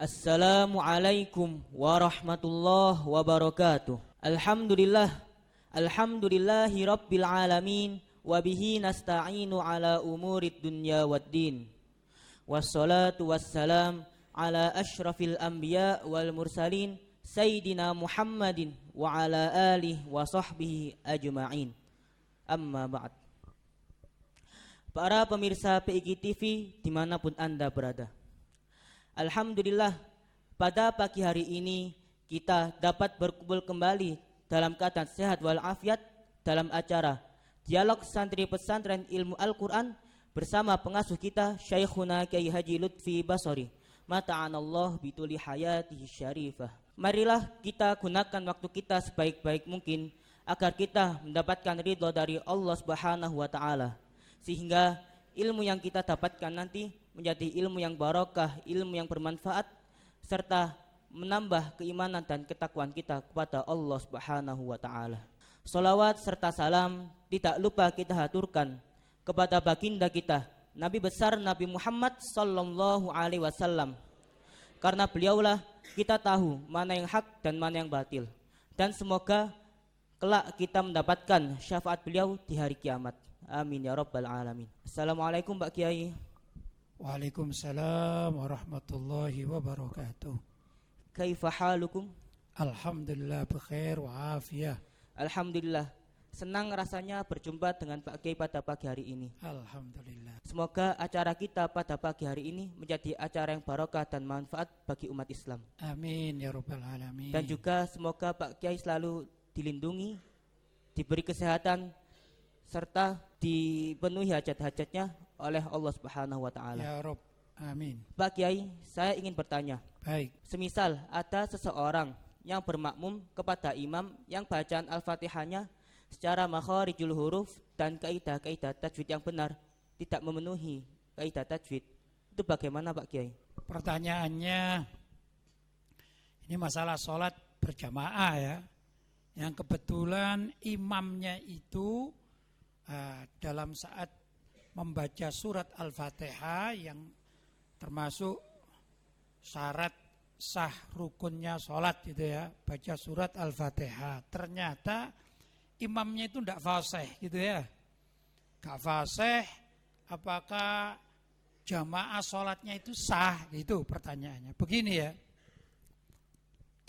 Assalamualaikum warahmatullahi wabarakatuh. Alhamdulillahi rabbil alamin. Wabihi nasta'inu ala umurid dunya waddin. Wassalatu wassalam ala ashrafil anbiya wal mursalin Sayyidina Muhammadin wa ala alihi wa sahbihi ajma'in. Amma ba'd. Para pemirsa PIK TV dimanapun Anda berada, alhamdulillah, pada pagi hari ini kita dapat berkumpul kembali dalam keadaan sehat walafiat dalam acara Dialog Santri Pesantren Ilmu Al-Quran bersama pengasuh kita Syekhuna Kiai Haji Lutfi Basori, mata'anallah bituli hayatihi syarifah. Marilah kita gunakan waktu kita sebaik-baik mungkin agar kita mendapatkan ridho dari Allah Subhanahu wa Ta'ala, sehingga ilmu yang kita dapatkan nanti menjadi ilmu yang barokah, ilmu yang bermanfaat, serta menambah keimanan dan ketakwaan kita kepada Allah Subhanahu wa Ta'ala. Salawat serta salam tidak lupa kita haturkan kepada baginda kita Nabi besar Nabi Muhammad sallallahu alaihi wasallam, karena beliaulah kita tahu mana yang hak dan mana yang batil, dan semoga kelak kita mendapatkan syafaat beliau di hari kiamat. Amin ya rabbal alamin. Assalamualaikum Pak Kiai. Waalaikumsalam warahmatullahi wabarakatuh. Kaifa halukum? Alhamdulillah bikhair wa afiyah. Alhamdulillah, senang rasanya berjumpa dengan Pak Kiai pada pagi hari ini. Alhamdulillah. Semoga acara kita pada pagi hari ini menjadi acara yang barokah dan manfaat bagi umat Islam. Amin ya rabbal alamin. Dan juga semoga Pak Kiai selalu dilindungi, diberi kesehatan, serta dipenuhi hajat-hajatnya oleh Allah Subhanahu wa Ta'ala. Ya Rabb, amin. Pak Kiai, saya ingin bertanya. Baik. Semisal ada seseorang yang bermakmum kepada imam yang bacaan Al-Fatihahnya secara makharijul huruf dan kaidah-kaidah tajwid yang benar tidak memenuhi kaidah tajwid, itu bagaimana Pak Kiai? Pertanyaannya, ini masalah sholat berjamaah ya, yang kebetulan imamnya itu dalam saat membaca surat Al-Fatihah yang termasuk syarat sah rukunnya sholat gitu ya, baca surat Al-Fatihah, ternyata imamnya itu tidak fasih gitu ya, gak fasih, apakah jamaah sholatnya itu sah? Itu pertanyaannya. Begini ya,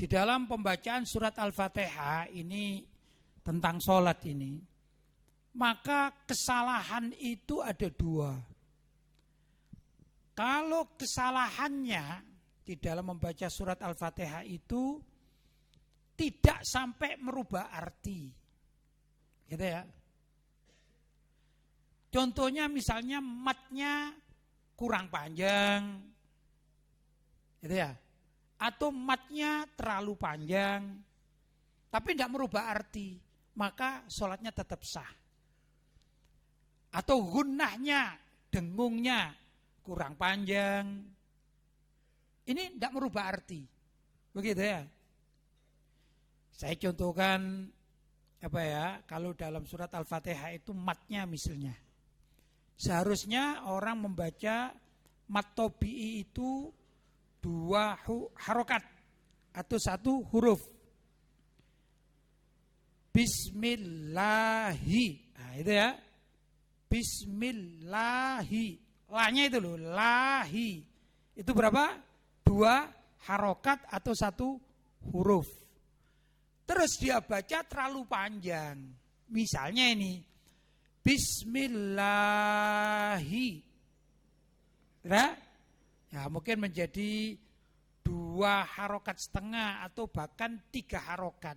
di dalam pembacaan surat Al-Fatihah ini tentang sholat ini, maka kesalahan itu ada dua. Kalau kesalahannya di dalam membaca surat Al-Fatihah itu tidak sampai merubah arti, gitu ya. Contohnya misalnya matnya kurang panjang, gitu ya, atau matnya terlalu panjang, tapi tidak merubah arti, maka sholatnya tetap sah. Atau gunnahnya, dengungnya kurang panjang, ini tidak merubah arti, begitu ya. Saya contohkan apa ya, kalau dalam surat Al-Fatihah itu matnya misalnya, seharusnya orang membaca mat tobi'i itu 2 harokat atau 1 huruf. Bismillahi, nah itu ya, Bismillahi, lahnya itu loh, lahi, itu berapa? 2 harokat atau 1 huruf. Terus dia baca terlalu panjang. Misalnya ini Bismillahi, ya mungkin menjadi 2 harokat setengah atau bahkan 3 harokat.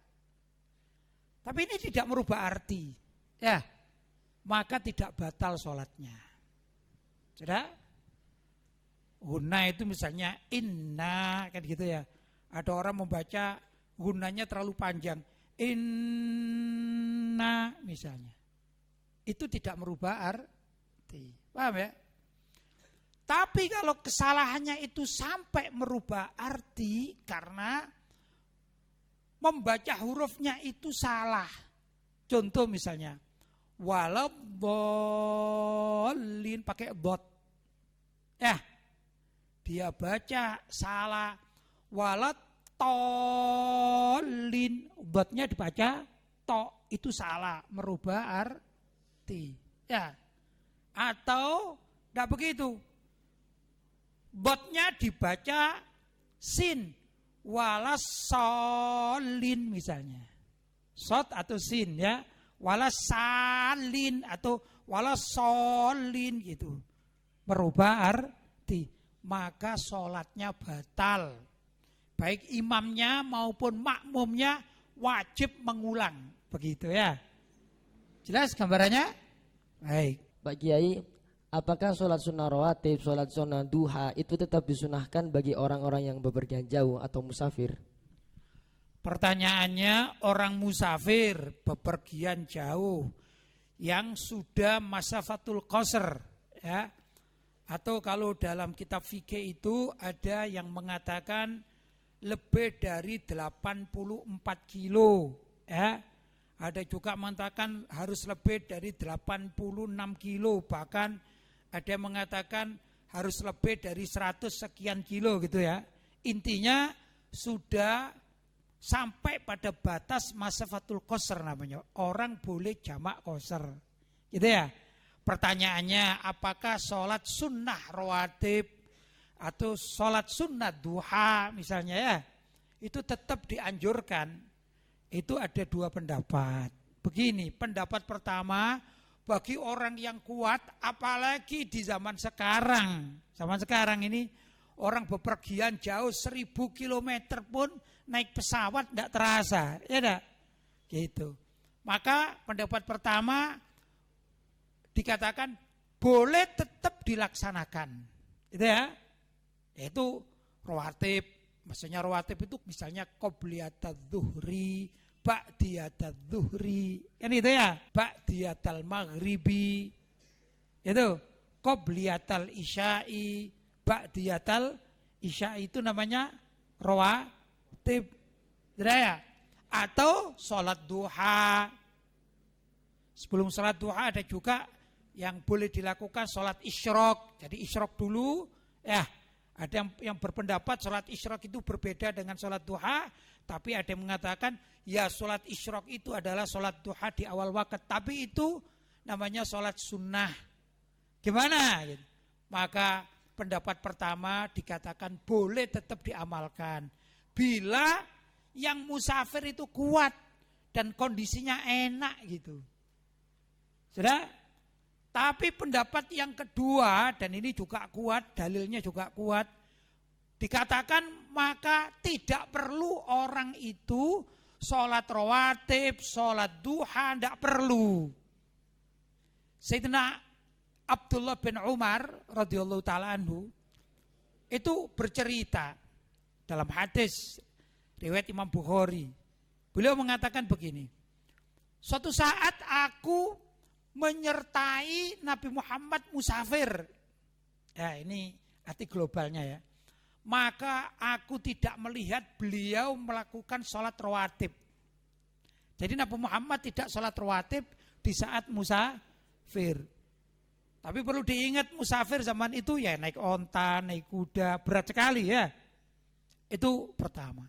Tapi ini tidak merubah arti, ya, maka tidak batal sholatnya. Sudah? Guna itu misalnya inna, kan gitu ya. Ada orang membaca gunanya terlalu panjang, inna misalnya. Itu tidak merubah arti. Paham ya? Tapi kalau kesalahannya itu sampai merubah arti karena membaca hurufnya itu salah. Contoh misalnya, waladhdallin pakai dot. Ya, dia baca salah walat tolin, dotnya dibaca to, itu salah, merubah arti. Ya. Atau tidak begitu. Dotnya dibaca sin, walas solin misalnya. Sot atau sin ya. Walas salin atau walas solin gitu. Merubah arti. Maka sholatnya batal. Baik imamnya maupun makmumnya wajib mengulang. Begitu ya. Jelas gambarannya? Baik. Pak Kiai, apakah sholat sunnah rawatib, sholat sunnah duha itu tetap disunahkan bagi orang-orang yang bepergian jauh atau musafir? Pertanyaannya, orang musafir bepergian jauh yang sudah masafatul qasr ya. Atau kalau dalam kitab fikih itu ada yang mengatakan lebih dari 84 kilo ya. Ada juga mengatakan harus lebih dari 86 kilo, bahkan ada yang mengatakan harus lebih dari 100 sekian kilo gitu ya. Intinya sudah sampai pada batas masafatul qasr namanya. Orang boleh jamak qasr. Gitu ya. Pertanyaannya, apakah sholat sunnah rawatib atau sholat sunnah duha misalnya ya, itu tetap dianjurkan. Itu ada dua pendapat. Begini, pendapat pertama, bagi orang yang kuat, apalagi di zaman sekarang. Zaman sekarang ini, orang bepergian jauh 1000 km pun naik pesawat tidak terasa. Ya enggak? Gitu. Maka pendapat pertama, dikatakan boleh tetap dilaksanakan. Itu ya. Yaitu rawatib. Maksudnya rawatib itu misalnya qobliyatadz zuhri, ba'diyatadz zuhri. Kan itu ya. Ba'diyatal maghribi. Itu qobliyatal isya'i, ba'diyatal isya'i itu namanya rawatib. Itu ya. Atau sholat duha. Sebelum sholat duha ada juga yang boleh dilakukan sholat isyraq. Jadi isyraq dulu ya. Ada yang berpendapat sholat isyraq itu berbeda dengan sholat duha. Tapi ada yang mengatakan ya sholat isyraq itu adalah sholat duha di awal waktu. Tapi itu namanya sholat sunnah. Gimana? Maka pendapat pertama dikatakan boleh tetap diamalkan. Bila yang musafir itu kuat dan kondisinya enak gitu. Sudah? Tapi pendapat yang kedua, dan ini juga kuat, dalilnya juga kuat, dikatakan maka tidak perlu orang itu sholat rawatib, sholat duha, tidak perlu. Sayyidina Abdullah bin Umar radhiyallahu ta'ala anhu itu bercerita dalam hadis riwayat Imam Bukhari. Beliau mengatakan begini, suatu saat aku menyertai Nabi Muhammad musafir. Ya, ini arti globalnya ya. Maka aku tidak melihat beliau melakukan sholat rawatib. Jadi Nabi Muhammad tidak sholat rawatib di saat musafir. Tapi perlu diingat musafir zaman itu ya naik onta, naik kuda, berat sekali ya. Itu pertama.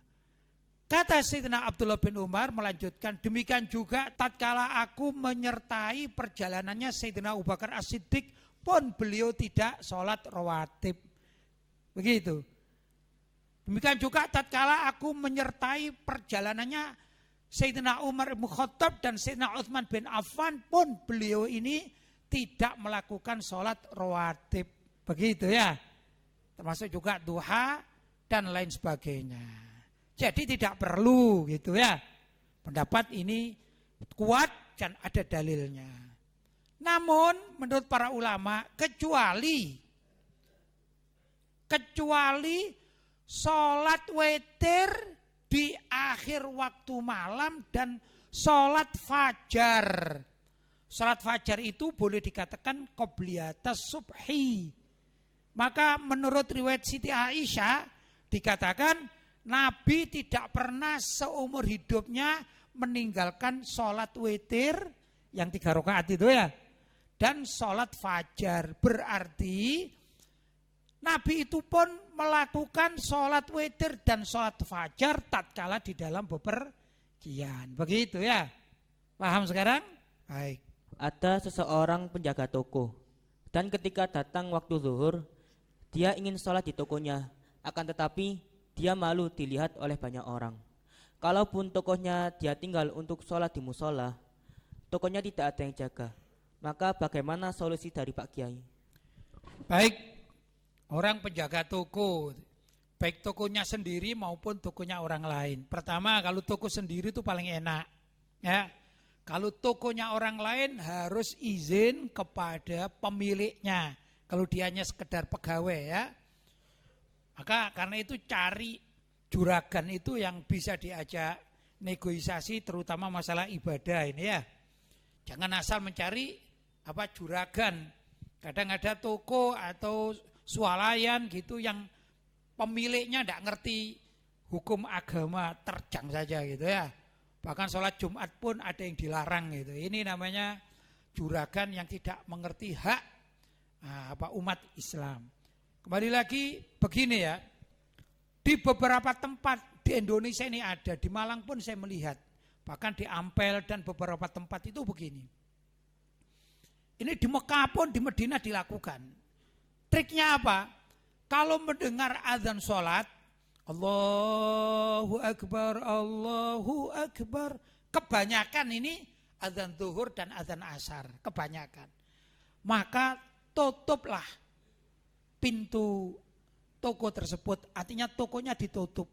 Kata Sayyidina Abdullah bin Umar melanjutkan, demikian juga tatkala aku menyertai perjalanannya Sayyidina Abu Bakar As-Siddiq pun beliau tidak sholat rawatib. Begitu. Demikian juga tatkala aku menyertai perjalanannya Sayyidina Umar bin Khattab dan Sayyidina Utsman bin Affan pun beliau ini tidak melakukan sholat rawatib. Begitu ya. Termasuk juga duha dan lain sebagainya. Jadi tidak perlu gitu ya. Pendapat ini kuat dan ada dalilnya. Namun menurut para ulama kecuali sholat witir di akhir waktu malam dan sholat fajar. Sholat fajar itu boleh dikatakan qobliyatas subhi. Maka menurut riwayat Siti Aisyah dikatakan Nabi tidak pernah seumur hidupnya meninggalkan sholat witir yang 3 rakaat itu ya. Dan sholat fajar. Berarti Nabi itu pun melakukan sholat witir dan sholat fajar tatkala di dalam bepergian. Begitu ya. Paham sekarang? Baik. Ada seseorang penjaga toko, dan ketika datang waktu zuhur, dia ingin sholat di tokonya, akan tetapi dia malu dilihat oleh banyak orang. Kalaupun tokonya dia tinggal untuk sholat di musola, tokonya tidak ada yang jaga. Maka bagaimana solusi dari Pak Kiai? Baik, orang penjaga toko, baik tokonya sendiri maupun tokonya orang lain. Pertama, kalau toko sendiri itu paling enak, ya. Kalau tokonya orang lain harus izin kepada pemiliknya. Kalau dia hanya sekedar pegawai, ya. Maka karena itu cari juragan itu yang bisa diajak negosiasi, terutama masalah ibadah ini ya. Jangan asal mencari juragan. Kadang ada toko atau swalayan gitu yang pemiliknya tidak ngerti hukum agama, terjang saja gitu ya. Bahkan sholat Jumat pun ada yang dilarang gitu. Ini namanya juragan yang tidak mengerti hak umat Islam. Kembali lagi begini ya. Di beberapa tempat di Indonesia ini ada, di Malang pun saya melihat. Bahkan di Ampel dan beberapa tempat itu begini. Ini di Mekah pun di Madinah dilakukan. Triknya apa? Kalau mendengar azan sholat, Allahu Akbar, Allahu Akbar. Kebanyakan ini azan zuhur dan azan asar. Kebanyakan. Maka tutuplah pintu toko tersebut. Artinya tokonya ditutup.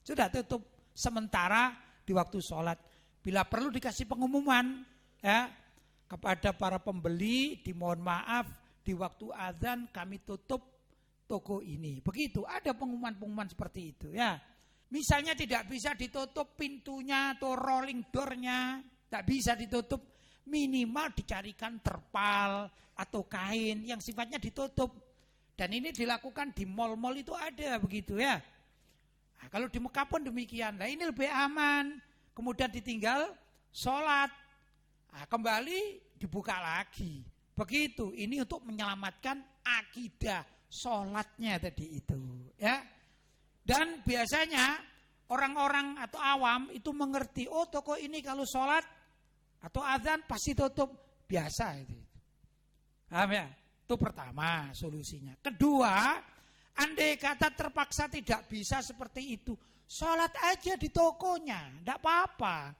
Sudah tutup sementara di waktu sholat. Bila perlu dikasih pengumuman ya kepada para pembeli, dimohon maaf di waktu azan kami tutup toko ini. Begitu, ada pengumuman-pengumuman seperti itu ya. Misalnya tidak bisa ditutup pintunya atau rolling door-nya, tidak bisa ditutup, minimal dicarikan terpal atau kain yang sifatnya ditutup. Dan ini dilakukan di mal-mal itu ada begitu ya. Nah, kalau di Mekah pun demikian. Nah, ini lebih aman. Kemudian ditinggal sholat. Nah, kembali dibuka lagi. Begitu, ini untuk menyelamatkan akidah sholatnya tadi itu ya. Dan biasanya orang-orang atau awam itu mengerti, oh toko ini kalau sholat atau azan pasti tutup, biasa itu. Paham ya? Itu pertama solusinya. Kedua, andai kata terpaksa tidak bisa seperti itu, sholat aja di tokonya, tidak apa-apa.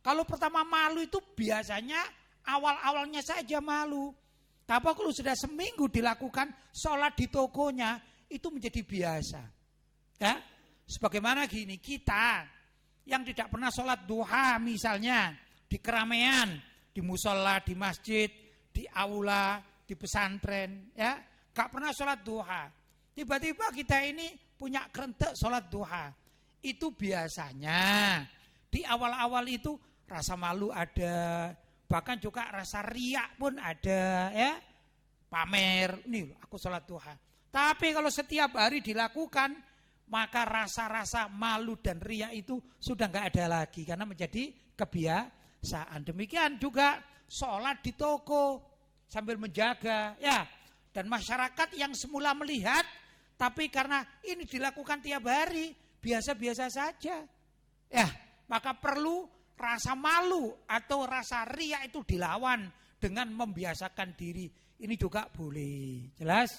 Kalau pertama malu itu biasanya awal-awalnya saja malu. Tapi kalau sudah seminggu dilakukan sholat di tokonya, itu menjadi biasa. Ya, sebagaimana gini, kita yang tidak pernah sholat duha misalnya di keramaian, di musola, di masjid, di aula, di pesantren, ya, gak pernah sholat duha. Tiba-tiba kita ini punya kerentek sholat duha. Itu biasanya di awal-awal itu rasa malu ada. Bahkan juga rasa riak pun ada ya. Pamer, nih aku sholat duha. Tapi kalau setiap hari dilakukan, maka rasa-rasa malu dan riak itu sudah gak ada lagi. Karena menjadi kebiasaan. Demikian juga sholat di toko sambil menjaga ya. Dan masyarakat yang semula melihat, tapi karena ini dilakukan tiap hari, biasa-biasa saja. Ya, maka perlu rasa malu atau rasa riya itu dilawan dengan membiasakan diri. Ini juga boleh, jelas.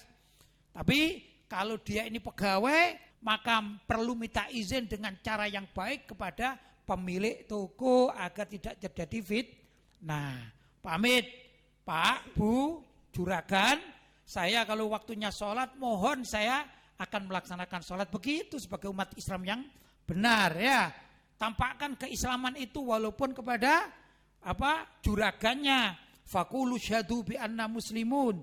Tapi kalau dia ini pegawai, maka perlu minta izin dengan cara yang baik kepada pemilik toko agar tidak terjadi fitnah. Pamit, Pak, Bu, juragan, saya kalau waktunya sholat, mohon saya akan melaksanakan sholat begitu sebagai umat Islam yang benar ya. Tampakkan keislaman itu walaupun kepada juragannya. Fakulu syahadu bi anna muslimun.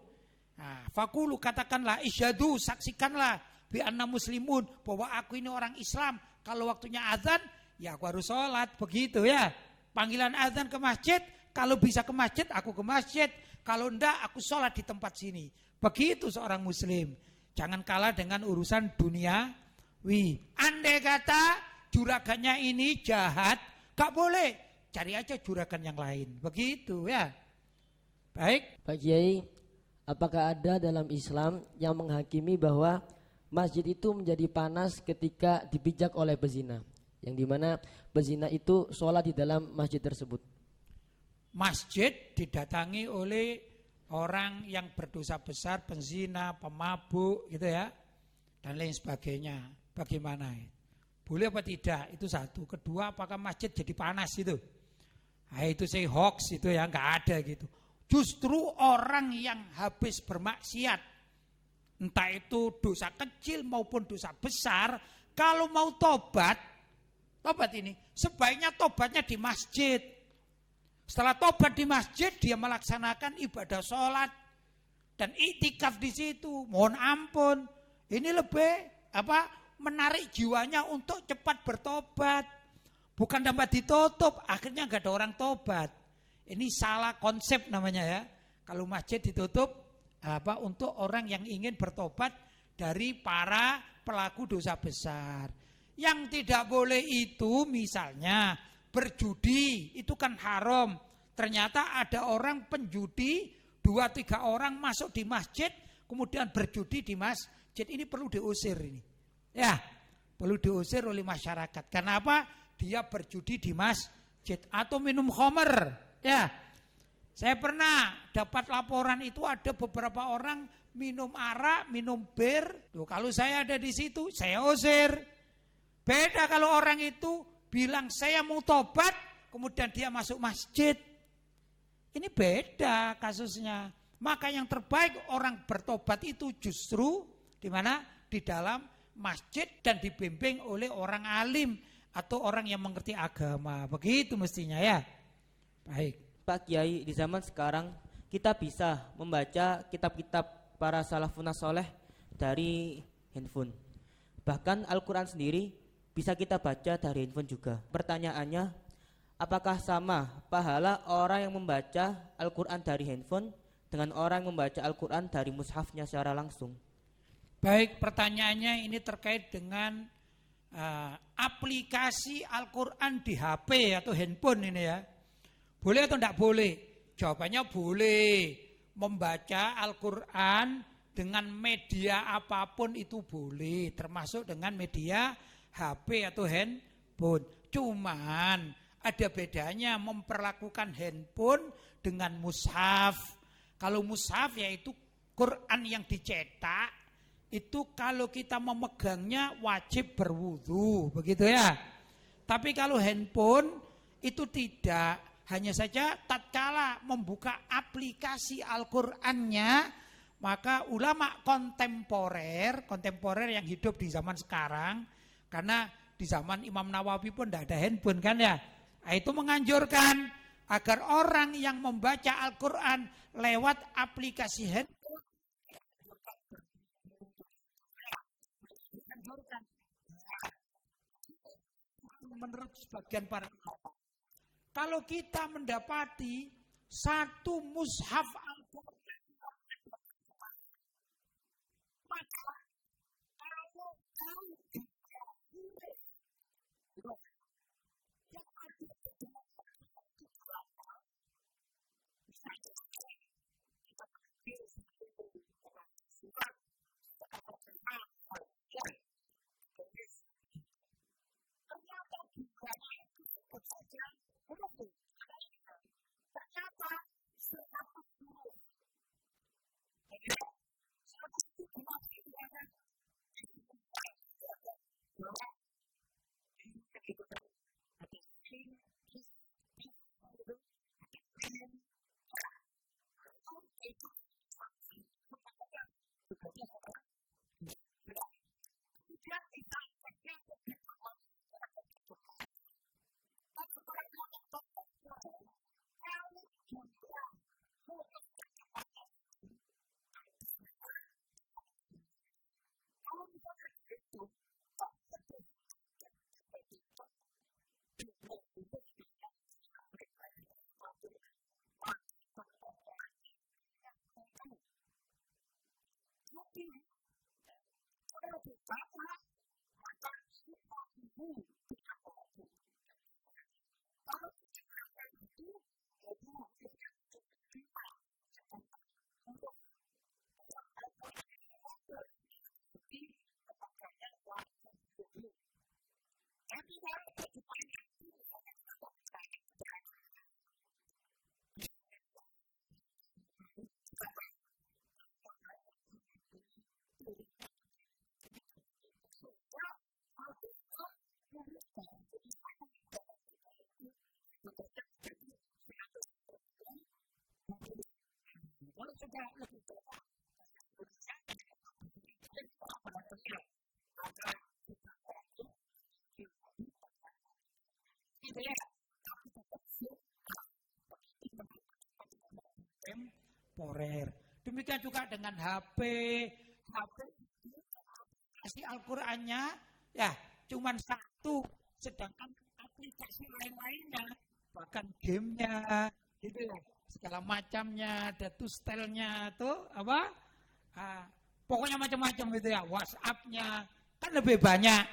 Nah, fakulu katakanlah isyhadu, saksikanlah bi anna muslimun bahwa aku ini orang Islam. Kalau waktunya azan ya aku harus sholat begitu ya. Panggilan azan ke masjid, kalau bisa ke masjid aku ke masjid. Kalau enggak aku sholat di tempat sini. Begitu seorang muslim. Jangan kalah dengan urusan duniawi. Andai kata juragannya ini jahat, gak boleh, cari aja juragan yang lain. Begitu ya. Baik. Pak Kiai, apakah ada dalam Islam yang menghakimi bahwa masjid itu menjadi panas ketika dipijak oleh pezina, yang dimana pezina itu sholat di dalam masjid tersebut. Masjid didatangi oleh orang yang berdosa besar, penzina, pemabuk gitu ya, dan lain sebagainya. Bagaimana? Boleh apa tidak? Itu satu. Kedua, apakah masjid jadi panas itu? Nah, itu saya hoax itu ya, nggak ada gitu. Justru orang yang habis bermaksiat, entah itu dosa kecil maupun dosa besar, kalau mau tobat ini sebaiknya tobatnya di masjid. Setelah tobat di masjid, dia melaksanakan ibadah sholat dan iktikaf di situ. Mohon ampun, ini lebih menarik jiwanya untuk cepat bertobat. Bukan dapat ditutup, akhirnya nggak ada orang tobat. Ini salah konsep namanya ya. Kalau masjid ditutup untuk orang yang ingin bertobat dari para pelaku dosa besar. Yang tidak boleh itu misalnya berjudi, itu kan haram. Ternyata ada orang penjudi, 2-3 orang masuk di masjid, kemudian berjudi di masjid. Ini perlu diusir ini. Ya, perlu diusir oleh masyarakat. Kenapa? Dia berjudi di masjid atau minum khamr. Ya, saya pernah dapat laporan itu ada beberapa orang minum arak, minum bir. Tuh, kalau saya ada di situ, saya usir. Beda kalau orang itu bilang saya mau tobat, kemudian dia masuk masjid. Ini beda kasusnya. Maka yang terbaik orang bertobat itu justru di mana? Di dalam masjid dan dibimbing oleh orang alim atau orang yang mengerti agama. Begitu mestinya ya. Baik. Pak Kiai, di zaman sekarang kita bisa membaca kitab-kitab para salafun saleh dari handphone. Bahkan Al-Quran sendiri bisa kita baca dari handphone juga. Pertanyaannya, apakah sama pahala orang yang membaca Al-Quran dari handphone dengan orang yang membaca Al-Quran dari mushafnya secara langsung? Baik, pertanyaannya ini terkait dengan aplikasi Al-Quran di HP atau handphone ini ya. Boleh atau tidak boleh? Jawabannya boleh. Membaca Al-Quran dengan media apapun itu boleh. Termasuk dengan media HP atau handphone. Cuman ada bedanya memperlakukan handphone dengan mushaf. Kalau mushaf yaitu Quran yang dicetak, itu kalau kita memegangnya wajib berwudu, begitu ya. Tapi kalau handphone itu tidak, hanya saja tatkala membuka aplikasi Al-Qur'annya, maka ulama kontemporer yang hidup di zaman sekarang, karena di zaman Imam Nawawi pun tidak ada handphone kan ya. Nah, itu menganjurkan agar orang yang membaca Al-Qur'an lewat aplikasi handphone menurut sebagian para ulama. Kalau kita mendapati satu mushaf Al-Quran, maka kalau tahu yang ada maka lebih cocok. Temporer. Demikian juga dengan HP aplikasi Al-Qur'annya ya cuman satu, sedangkan aplikasi lain-lainnya bahkan gamenya gitu ya, segala macamnya, ada tuh stylenya tuh apa? Pokoknya macam-macam gitu ya, WhatsApp-nya kan lebih banyak.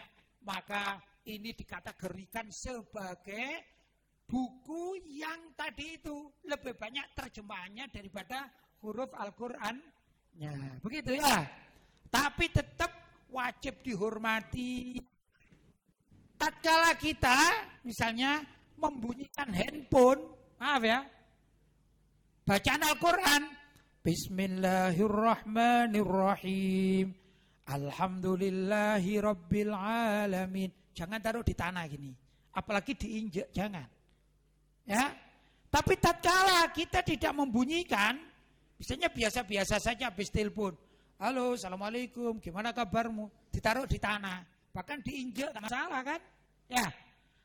Maka ini dikategorikan sebagai buku yang tadi itu lebih banyak terjemahannya daripada huruf Al-Qur'annya. Begitu ya. Tapi tetap wajib dihormati. Tatkala kita misalnya membunyikan handphone, maaf ya, bacaan Al-Qur'an, Bismillahirrahmanirrahim, Alhamdulillahi Rabbil Alamin. Jangan taruh di tanah gini, apalagi diinjak, jangan. Ya, tapi tatkala kita tidak membunyikan, misalnya biasa-biasa saja habis telepon, halo, assalamualaikum, gimana kabarmu? Ditaruh di tanah, bahkan diinjak, tak masalah kan? Ya,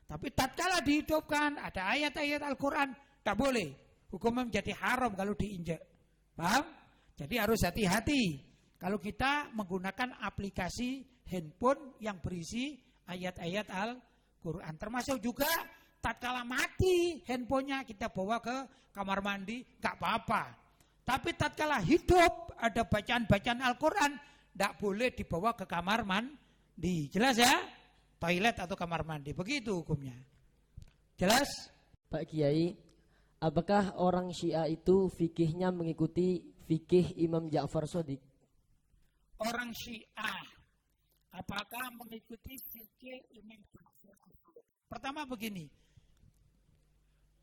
tapi tatkala dihidupkan, ada ayat-ayat Al-Quran, tak boleh. Hukumnya menjadi haram kalau diinjak. Paham? Jadi harus hati-hati kalau kita menggunakan aplikasi handphone yang berisi ayat-ayat Al-Quran. Termasuk juga tatkala mati handphonenya kita bawa ke kamar mandi, gak apa-apa. Tapi tatkala hidup ada bacaan-bacaan Al-Quran, gak boleh dibawa ke kamar mandi. Jelas ya? Toilet atau kamar mandi. Begitu hukumnya. Jelas? Pak Kiai, apakah orang Syiah itu fikihnya mengikuti fikih Imam Ja'far Shadiq? Orang Syiah apakah mengikuti fikih Imam Ja'far Shadiq? Pertama begini,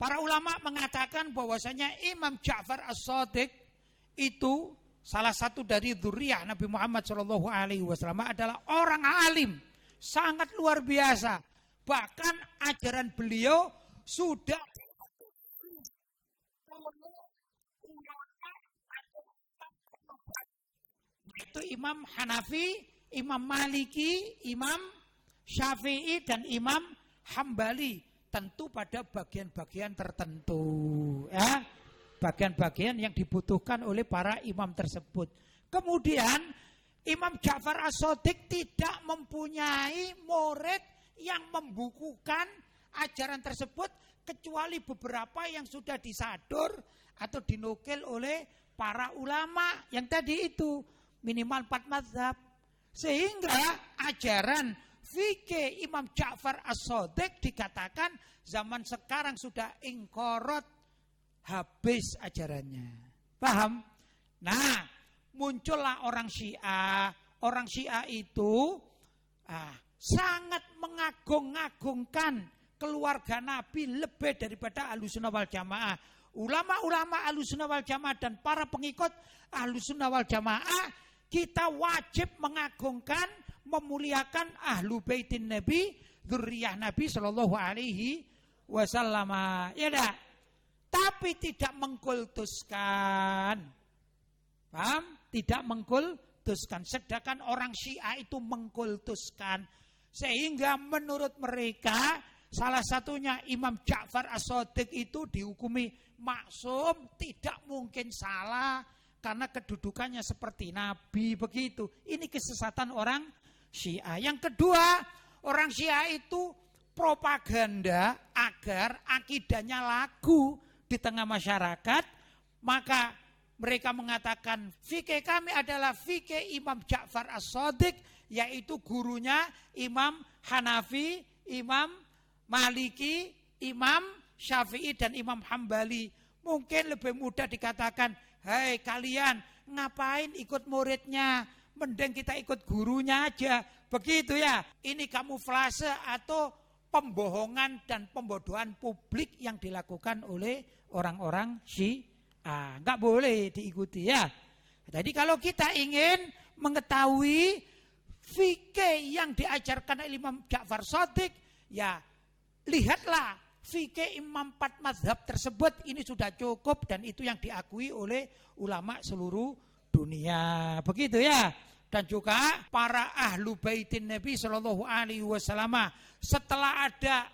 para ulama mengatakan bahwasanya Imam Ja'far As-Shadiq itu salah satu dari dzurriyyah Nabi Muhammad SAW adalah orang alim, sangat luar biasa. Bahkan ajaran beliau sudah itu Imam Hanafi, Imam Maliki, Imam Syafi'i dan Imam Hambali. Tentu pada bagian-bagian tertentu, ya, bagian-bagian yang dibutuhkan oleh para imam tersebut. Kemudian Imam Ja'far As-Shadiq tidak mempunyai murid yang membukukan ajaran tersebut kecuali beberapa yang sudah disadur atau dinukil oleh para ulama yang tadi itu minimal 4 mazhab. Sehingga ajaran fikih Imam Ja'far As-Shadiq dikatakan zaman sekarang sudah ingkorot, habis ajarannya. Paham? Nah, muncullah orang Syiah. Orang Syiah itu sangat mengagung-agungkan keluarga Nabi lebih daripada Ahlussunnah wal Jamaah. Ulama-ulama Ahlussunnah wal Jamaah dan para pengikut Ahlussunnah wal Jamaah, kita wajib mengagungkan, memuliakan ahlu baitin Nabi, dzurriyyah Nabi sallallahu alaihi wasallam. Ya dah. Tapi tidak mengkultuskan. Paham? Tidak mengkultuskan. Sedangkan orang Syiah itu mengkultuskan. Sehingga menurut mereka salah satunya Imam Ja'far As-Shadiq itu dihukumi maksum, tidak mungkin salah karena kedudukannya seperti Nabi, begitu. Ini kesesatan orang Syiah. Yang kedua, orang Syiah itu propaganda agar akidahnya laku di tengah masyarakat. Maka mereka mengatakan fikih kami adalah fikih Imam Ja'far As-Shadiq, yaitu gurunya Imam Hanafi, Imam Maliki, Imam Syafi'i dan Imam Hambali. Mungkin lebih mudah dikatakan, hei kalian ngapain ikut muridnya, mending kita ikut gurunya aja. Begitu ya. Ini kamuflase atau pembohongan dan pembodohan publik yang dilakukan oleh orang-orang Syiah. Enggak boleh diikuti ya. Jadi kalau kita ingin mengetahui fikih yang diajarkan oleh Imam Ja'far Shadiq, ya lihatlah fikih imam 4 mazhab tersebut ini sudah cukup dan itu yang diakui oleh ulama seluruh dunia. Begitu ya. Dan juga para ahlu baitin Nabi Shallallahu Alaihi Wasallam setelah ada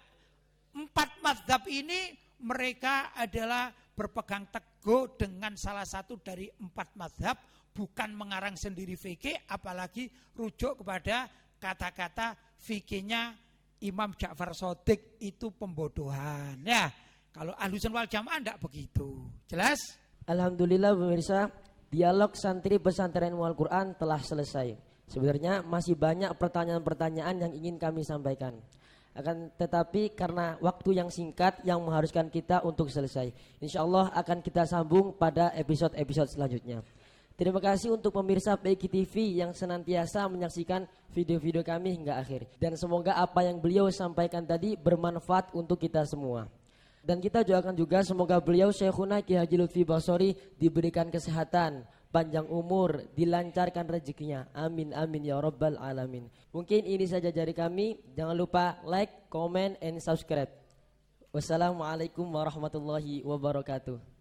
4 mazhab ini mereka adalah berpegang teguh dengan salah satu dari 4 mazhab, bukan mengarang sendiri fikih, apalagi rujuk kepada kata-kata fikihnya Imam Ja'far Shadiq itu pembodohan. Ya, kalau Ahlussunnah wal Jamaah enggak begitu. Jelas? Alhamdulillah pemirsa, dialog santri pesantren Mual Quran telah selesai. Sebenarnya masih banyak pertanyaan-pertanyaan yang ingin kami sampaikan. Akan tetapi karena waktu yang singkat yang mengharuskan kita untuk selesai, insyaallah akan kita sambung pada episode-episode selanjutnya. Terima kasih untuk pemirsa PGI TV yang senantiasa menyaksikan video-video kami hingga akhir. Dan semoga apa yang beliau sampaikan tadi bermanfaat untuk kita semua. Dan kita doakan juga semoga beliau Syekhuna Ki Haji Lutfi Basori diberikan kesehatan, panjang umur, dilancarkan rezekinya. Amin amin ya rabbal alamin. Mungkin ini saja dari kami. Jangan lupa like, comment, and subscribe. Wassalamualaikum warahmatullahi wabarakatuh.